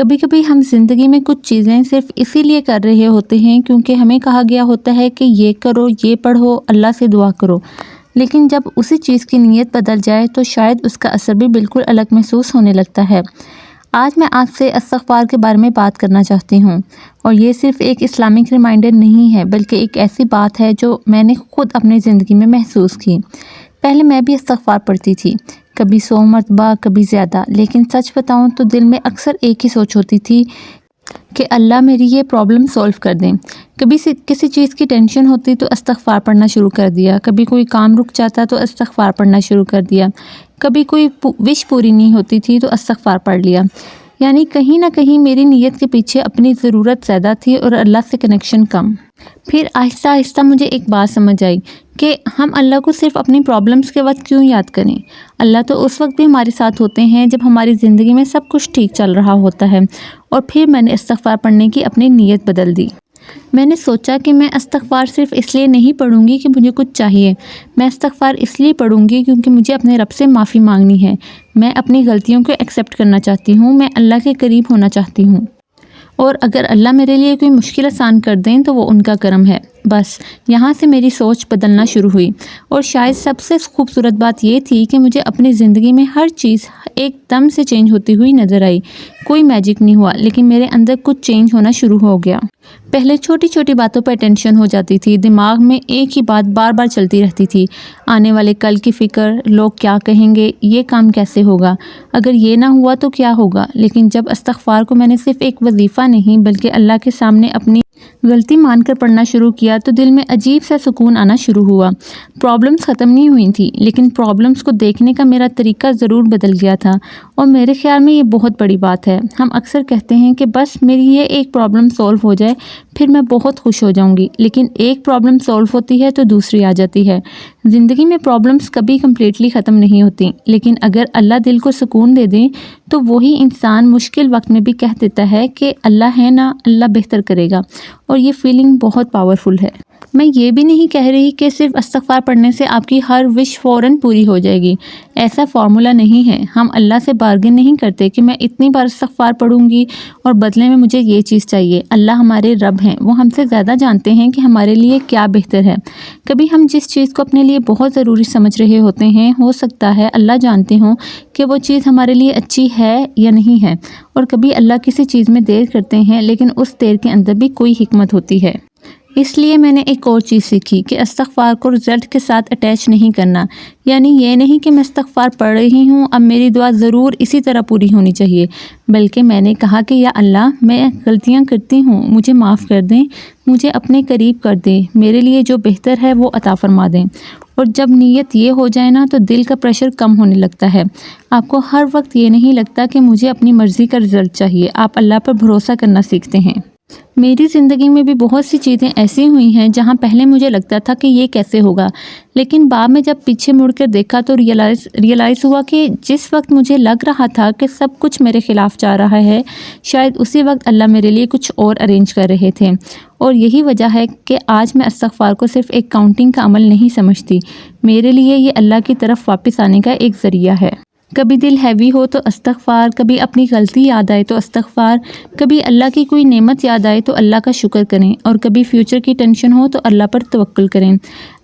کبھی کبھی ہم زندگی میں کچھ چیزیں صرف اسی لیے کر رہے ہوتے ہیں کیونکہ ہمیں کہا گیا ہوتا ہے کہ یہ کرو، یہ پڑھو، اللہ سے دعا کرو، لیکن جب اسی چیز کی نیت بدل جائے تو شاید اس کا اثر بھی بالکل الگ محسوس ہونے لگتا ہے۔ آج میں آپ سے استغفار کے بارے میں بات کرنا چاہتی ہوں، اور یہ صرف ایک اسلامک ریمائنڈر نہیں ہے بلکہ ایک ایسی بات ہے جو میں نے خود اپنی زندگی میں محسوس کی۔ پہلے میں بھی استغفار پڑھتی تھی، کبھی 100 مرتبہ، کبھی زیادہ، لیکن سچ بتاؤں تو دل میں اکثر ایک ہی سوچ ہوتی تھی کہ اللہ میری یہ پرابلم سولو کر دیں۔ کبھی کسی چیز کی ٹینشن ہوتی تو استغفار پڑھنا شروع کر دیا، کبھی کوئی کام رک جاتا تو استغفار پڑھنا شروع کر دیا، کبھی کوئی وش پوری نہیں ہوتی تھی تو استغفار پڑھ لیا۔ یعنی کہیں نہ کہیں میری نیت کے پیچھے اپنی ضرورت زیادہ تھی اور اللہ سے کنیکشن کم۔ پھر آہستہ آہستہ مجھے ایک بات سمجھ آئی کہ ہم اللہ کو صرف اپنی پرابلمس کے وقت کیوں یاد کریں۔ اللہ تو اس وقت بھی ہمارے ساتھ ہوتے ہیں جب ہماری زندگی میں سب کچھ ٹھیک چل رہا ہوتا ہے۔ اور پھر میں نے استغفار پڑھنے کی اپنی نیت بدل دی۔ میں نے سوچا کہ میں استغفار صرف اس لیے نہیں پڑھوں گی کہ مجھے کچھ چاہیے، میں استغفار اس لیے پڑھوں گی کیونکہ مجھے اپنے رب سے معافی مانگنی ہے، میں اپنی غلطیوں کو ایکسیپٹ کرنا چاہتی ہوں، میں اللہ کے قریب ہونا چاہتی ہوں، اور اگر اللہ میرے لیے کوئی مشکل آسان کر دیں تو وہ ان کا کرم ہے۔ بس یہاں سے میری سوچ بدلنا شروع ہوئی، اور شاید سب سے خوبصورت بات یہ تھی کہ مجھے اپنی زندگی میں ہر چیز ایک دم سے چینج ہوتی ہوئی نظر آئی۔ کوئی میجک نہیں ہوا، لیکن میرے اندر کچھ چینج ہونا شروع ہو گیا۔ پہلے چھوٹی چھوٹی باتوں پر ٹینشن ہو جاتی تھی، دماغ میں ایک ہی بات بار بار چلتی رہتی تھی، آنے والے کل کی فکر، لوگ کیا کہیں گے، یہ کام کیسے ہوگا، اگر یہ نہ ہوا تو کیا ہوگا۔ لیکن جب استغفار کو میں نے صرف ایک وظیفہ نہیں بلکہ اللہ کے سامنے اپنی غلطی مان کر پڑھنا شروع کیا تو دل میں عجیب سا سکون آنا شروع ہوا۔ پرابلمس ختم نہیں ہوئی تھیں، لیکن پرابلمس کو دیکھنے کا میرا طریقہ ضرور بدل گیا تھا، اور میرے خیال میں یہ بہت بڑی بات ہے۔ ہم اکثر کہتے ہیں کہ بس میری یہ ایک پرابلم سولو ہو جائے پھر میں بہت خوش ہو جاؤں گی، لیکن ایک پرابلم سولو ہوتی ہے تو دوسری آ جاتی ہے۔ زندگی میں پرابلمس کبھی کمپلیٹلی ختم نہیں ہوتی، لیکن اگر اللہ دل کو سکون دے دیں تو وہی انسان مشکل وقت میں بھی کہہ دیتا ہے کہ اللہ ہے نا، اللہ بہتر کرے گا، اور یہ فیلنگ بہت پاورفل ہے۔ میں یہ بھی نہیں کہہ رہی کہ صرف استغفار پڑھنے سے آپ کی ہر وش فوراً پوری ہو جائے گی، ایسا فارمولا نہیں ہے۔ ہم اللہ سے بارگن نہیں کرتے کہ میں اتنی بار استغفار پڑھوں گی اور بدلے میں مجھے یہ چیز چاہیے۔ اللہ ہمارے رب ہیں، وہ ہم سے زیادہ جانتے ہیں کہ ہمارے لیے کیا بہتر ہے۔ کبھی ہم جس چیز کو اپنے لیے بہت ضروری سمجھ رہے ہوتے ہیں، ہو سکتا ہے اللہ جانتے ہوں کہ وہ چیز ہمارے لیے اچھی ہے یا نہیں ہے، اور کبھی اللہ کسی چیز میں دیر کرتے ہیں لیکن اس دیر کے اندر بھی کوئی حکمت ہوتی ہے۔ اس لیے میں نے ایک اور چیز سیکھی کہ استغفار کو رزلٹ کے ساتھ اٹیچ نہیں کرنا۔ یعنی یہ نہیں کہ میں استغفار پڑھ رہی ہوں اب میری دعا ضرور اسی طرح پوری ہونی چاہیے، بلکہ میں نے کہا کہ یا اللہ میں غلطیاں کرتی ہوں، مجھے معاف کر دیں، مجھے اپنے قریب کر دیں، میرے لیے جو بہتر ہے وہ عطا فرما دیں۔ اور جب نیت یہ ہو جائے نا تو دل کا پریشر کم ہونے لگتا ہے۔ آپ کو ہر وقت یہ نہیں لگتا کہ مجھے اپنی مرضی کا رزلٹ چاہیے، آپ اللہ پر بھروسہ کرنا سیکھتے ہیں۔ میری زندگی میں بھی بہت سی چیزیں ایسی ہوئی ہیں جہاں پہلے مجھے لگتا تھا کہ یہ کیسے ہوگا، لیکن بعد میں جب پیچھے مڑ کر دیکھا تو ریئلائز ہوا کہ جس وقت مجھے لگ رہا تھا کہ سب کچھ میرے خلاف جا رہا ہے، شاید اسی وقت اللہ میرے لیے کچھ اور ارینج کر رہے تھے۔ اور یہی وجہ ہے کہ آج میں استغفار کو صرف ایک کاؤنٹنگ کا عمل نہیں سمجھتی، میرے لیے یہ اللہ کی طرف واپس آنے کا ایک ذریعہ ہے۔ کبھی دل ہیوی ہو تو استغفار، کبھی اپنی غلطی یاد آئے تو استغفار، کبھی اللہ کی کوئی نعمت یاد آئے تو اللہ کا شکر کریں، اور کبھی فیوچر کی ٹینشن ہو تو اللہ پر توکل کریں۔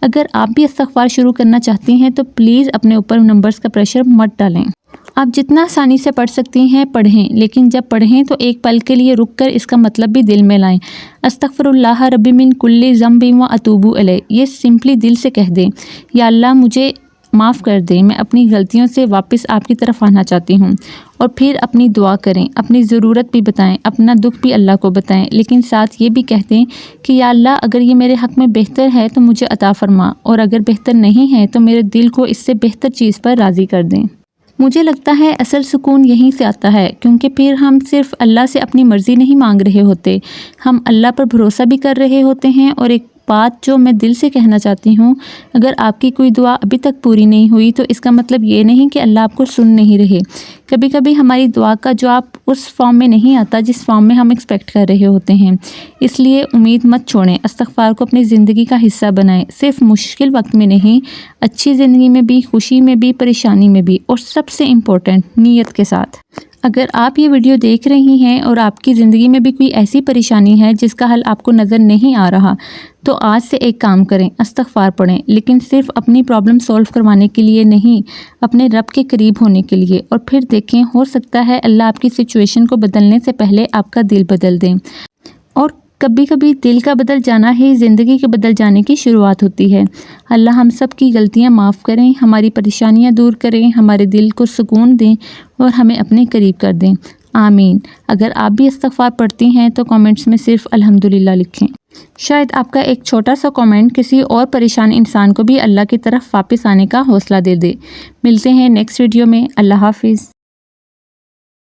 اگر آپ بھی استغفار شروع کرنا چاہتی ہیں تو پلیز اپنے اوپر نمبرز کا پریشر مت ڈالیں۔ آپ جتنا آسانی سے پڑھ سکتی ہیں پڑھیں، لیکن جب پڑھیں تو ایک پل کے لیے رک کر اس کا مطلب بھی دل میں لائیں۔ استغفر اللہ ربی من کل ذنب و اتوب الیہ، یہ سمپلی دل سے کہہ دیں، یا اللہ مجھے معاف کر دیں، میں اپنی غلطیوں سے واپس آپ کی طرف آنا چاہتی ہوں۔ اور پھر اپنی دعا کریں، اپنی ضرورت بھی بتائیں، اپنا دکھ بھی اللہ کو بتائیں، لیکن ساتھ یہ بھی کہہ دیں کہ یا اللہ اگر یہ میرے حق میں بہتر ہے تو مجھے عطا فرما، اور اگر بہتر نہیں ہے تو میرے دل کو اس سے بہتر چیز پر راضی کر دیں۔ مجھے لگتا ہے اصل سکون یہیں سے آتا ہے، کیونکہ پھر ہم صرف اللہ سے اپنی مرضی نہیں مانگ رہے ہوتے، ہم اللہ پر بھروسہ بھی کر رہے ہوتے ہیں۔ اور ایک بات جو میں دل سے کہنا چاہتی ہوں، اگر آپ کی کوئی دعا ابھی تک پوری نہیں ہوئی تو اس کا مطلب یہ نہیں کہ اللہ آپ کو سن نہیں رہے، کبھی کبھی ہماری دعا کا جواب اس فارم میں نہیں آتا جس فارم میں ہم ایکسپیکٹ کر رہے ہوتے ہیں، اس لیے امید مت چھوڑیں، استغفار کو اپنی زندگی کا حصہ بنائیں، صرف مشکل وقت میں نہیں، اچھی زندگی میں بھی، خوشی میں بھی، پریشانی میں بھی، اور سب سے امپورٹنٹ نیت کے ساتھ۔ اگر آپ یہ ویڈیو دیکھ رہی ہیں اور آپ کی زندگی میں بھی کوئی ایسی پریشانی ہے جس کا حل آپ کو نظر نہیں آ رہا، تو آج سے ایک کام کریں، استغفار پڑھیں، لیکن صرف اپنی پرابلم سولو کروانے کے لیے نہیں، اپنے رب کے قریب ہونے کے لیے، اور پھر دیکھیں ہو سکتا ہے اللہ آپ کی سچویشن کو بدلنے سے پہلے آپ کا دل بدل دیں۔ اور کبھی کبھی دل کا بدل جانا ہی زندگی کے بدل جانے کی شروعات ہوتی ہے۔ اللہ ہم سب کی غلطیاں معاف کریں، ہماری پریشانیاں دور کریں، ہمارے دل کو سکون دیں اور ہمیں اپنے قریب کر دیں، آمین۔ اگر آپ بھی استغفار پڑھتی ہیں تو کامنٹس میں صرف الحمدللہ لکھیں۔ شاید آپ کا ایک چھوٹا سا کامنٹ کسی اور پریشان انسان کو بھی اللہ کی طرف واپس آنے کا حوصلہ دے دے۔ ملتے ہیں نیکسٹ ویڈیو میں۔ اللہ حافظ۔